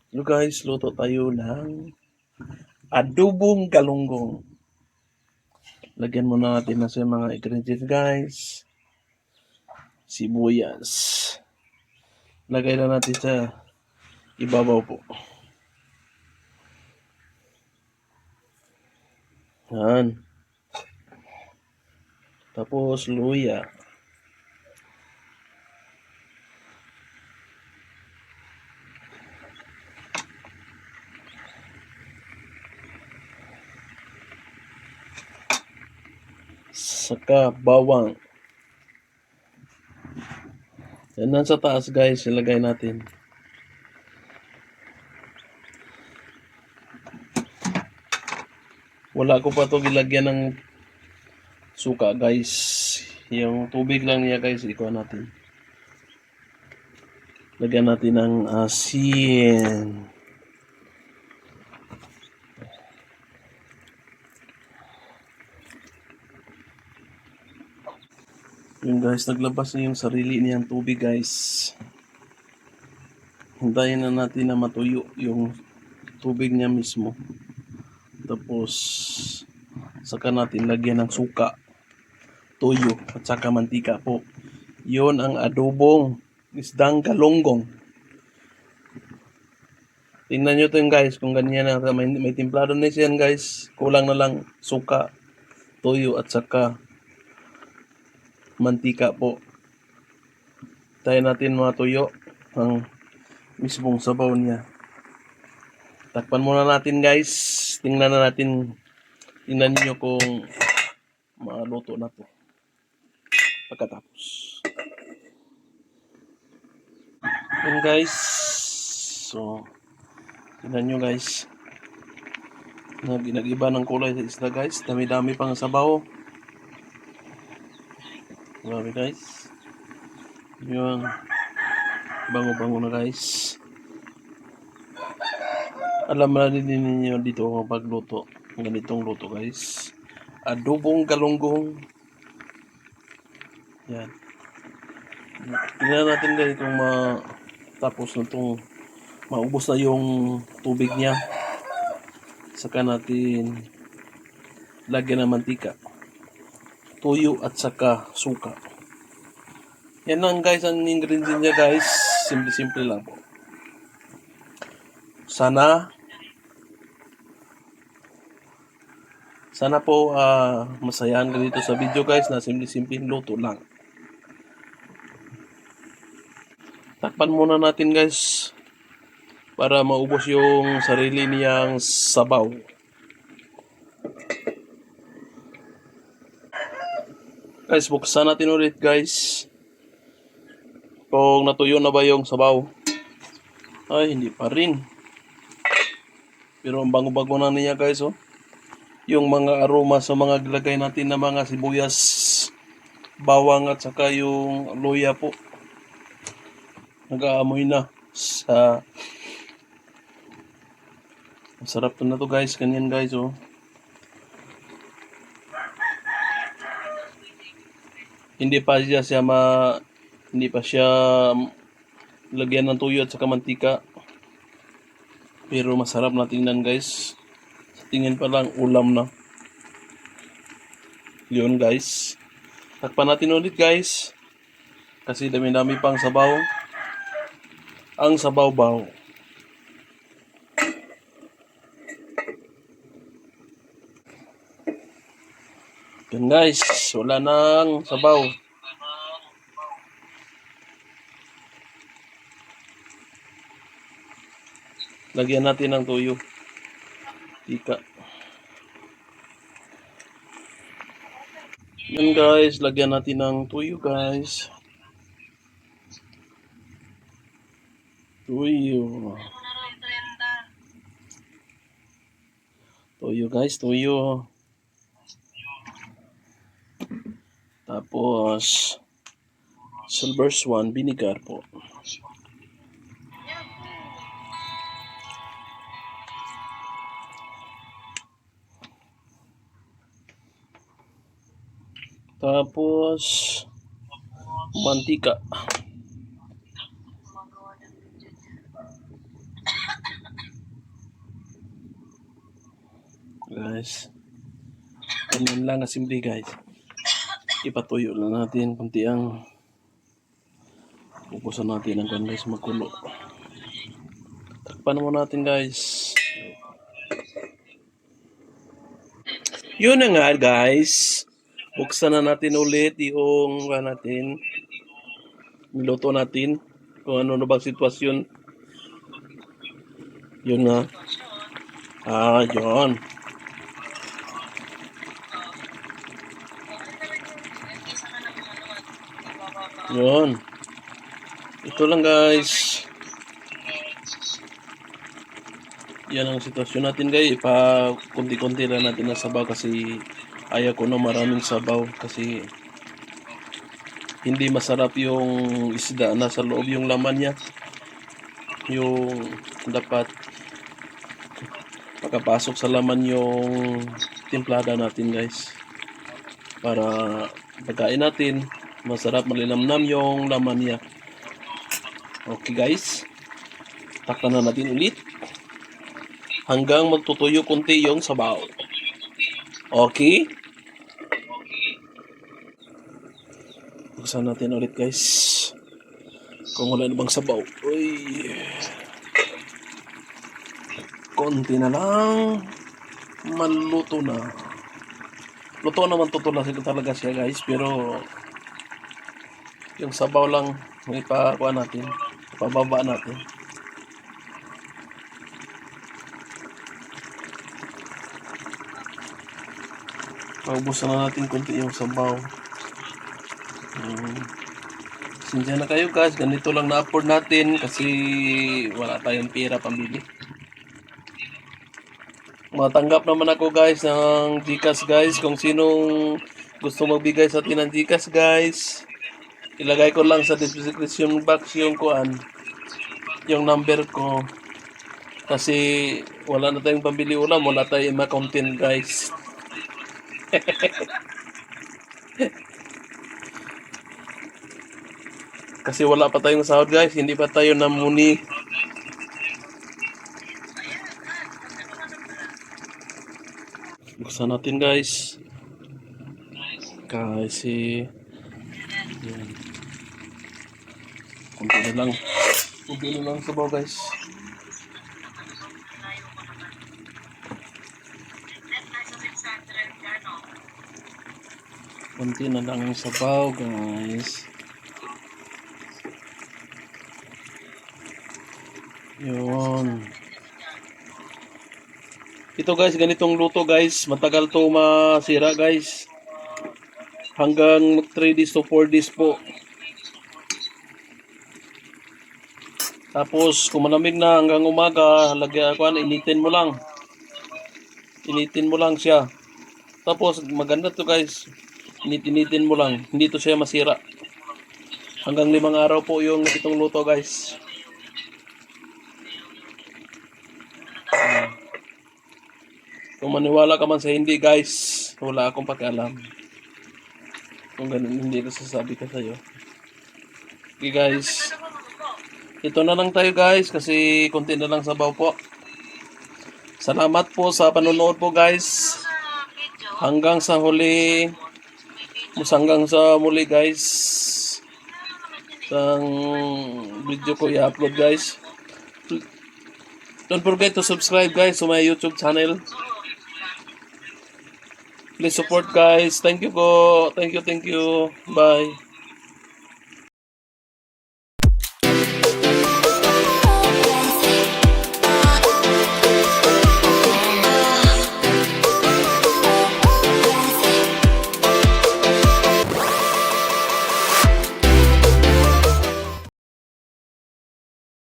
So guys, luto tayo ng adobong galunggong. Lagyan muna natin na sa mga ingredients guys. Sibuyas. Lagay na natin sa ibabaw po. Yan. Tapos luya. Saka bawang. Yan sa taas guys, ilagay natin. Wala ko pa to gilagyan ng suka guys. Yung tubig lang niya guys, ikuha natin. Lagyan natin ng asin. Yung guys, naglabas na yung sarili niyang tubig guys. Hintayin na natin na matuyo yung tubig niya mismo. Tapos, saka natin lagyan ng suka, toyo, at saka mantika po. Yon ang adobong isdang galunggong. Tingnan nyo to yung guys, kung ganyan na, may timplado na siya guys. Kulang na lang suka, toyo, at saka mantika po. Tayo natin matuyo ang mismong sabaw niya. Takpan muna natin guys. Tingnan niyo kung maluto na to pagkatapos. Yun guys. So, tingnan nyo guys. Nag-iba ng kulay sa isda guys. Dami-dami pang sabaw. Grabe guys. Yung bango-bango na guys. Alam na din ninyo dito kapag luto. Ganitong luto guys. Adobong galunggong. Yan. Tingnan natin guys kung matapos na itong maubos na yung tubig niya. Saka natin lagyan ng mantika, toyo at saka suka. Yan lang guys ang ingredients niya guys. Simple lang po. Sana po masayahan ka dito sa video guys na simple luto lang. Takpan muna natin guys para maubos yung sarili niyang sabaw. Guys, buksan natin ulit guys. Kung natuyo na ba yung sabaw. Ay, hindi pa rin. Pero ang bango-bango na niya guys oh. Yung mga aroma sa mga gilagay natin na mga sibuyas, bawang at saka yung luya po. Nag-aamoy na sa masarap na to guys. Ganyan guys oh. Hindi pa siya lagyan ng tuyo at saka mantika. Pero masarap na tingnan guys. Sa tingin pa lang ulam na. Yun guys. Takpan natin ulit guys. Kasi dami-dami pang sabaw. Ang sabaw-baw. Yan guys. Wala nang sabaw. Lagyan natin ng tuyo. Tika. Yan guys. Lagyan natin ng tuyo guys. Tuyo. Tuyo guys. Tuyo. Tapos silver swan vinegar po. Tapos mantika. guys. Ganyan lang na simple guys. Ipatuyo lang natin kunti ang ubusan natin ang guys magkulo. Takpan mo natin guys. Yun na nga guys. Buksan na natin ulit yung natin. Niluto natin. Kung ano na bang sitwasyon. Yun nga. Yun. Yun. Ito lang guys. Yan ang sitwasyon natin guys. Kunti-kunti lang natin na sabaw kasi ayaw ko na maraming sabaw kasi hindi masarap yung isda na sa loob yung laman niya. Yung dapat makapasok sa laman yung timplada natin guys. Para pagkain natin masarap malinamnam yung laman niya. Okay guys. Takpan na natin ulit. Hanggang magtutuyo kunti yung sabaw. Okay? Buksan natin ulit guys. Kung wala na bang sabaw. Uy. Konti na lang. Maluto na. Luto naman talaga siya guys. Pero yung sabaw lang ipakuha natin. Ipababa natin. Paubusan na natin konti yung sabaw. Sinsya na kayo guys, ganito lang na-afford natin kasi wala tayong pera pambili. Matanggap naman ako guys ng Gcash guys. Kung sinong gusto magbigay sa atin ng Gcash guys, ilagay ko lang sa description box yung yung number ko. Kasi wala na tayong pambili ulam, wala tayong ma-content guys. Kasi wala pa tayong sahod guys, hindi pa tayo namuni. Buksan natin guys. Kasi yan. Kunti na lang sabaw guys. Kunti na lang ang sabaw guys. Yun. Ito guys, ganitong luto guys. Matagal to masira guys. Hanggang 3 days to 4 days po. Tapos kung malamig na hanggang umaga, initin mo lang. Initin mo lang siya. Tapos maganda to guys. Initin mo lang. Hindi to siya masira. Hanggang 5 araw po yung itong luto guys. Kung maniwala ka man sa hindi guys, wala akong pakialam. Kung ganun hindi ko sasabi ka sa'yo. Okay guys. Ito na lang tayo guys kasi konti na lang sabaw po. Salamat po sa panonood po guys. Hanggang sa muli guys. Ang video ko i-upload guys. Don't forget to subscribe guys to my YouTube channel. Please support guys. Thank you po. Thank you. Bye.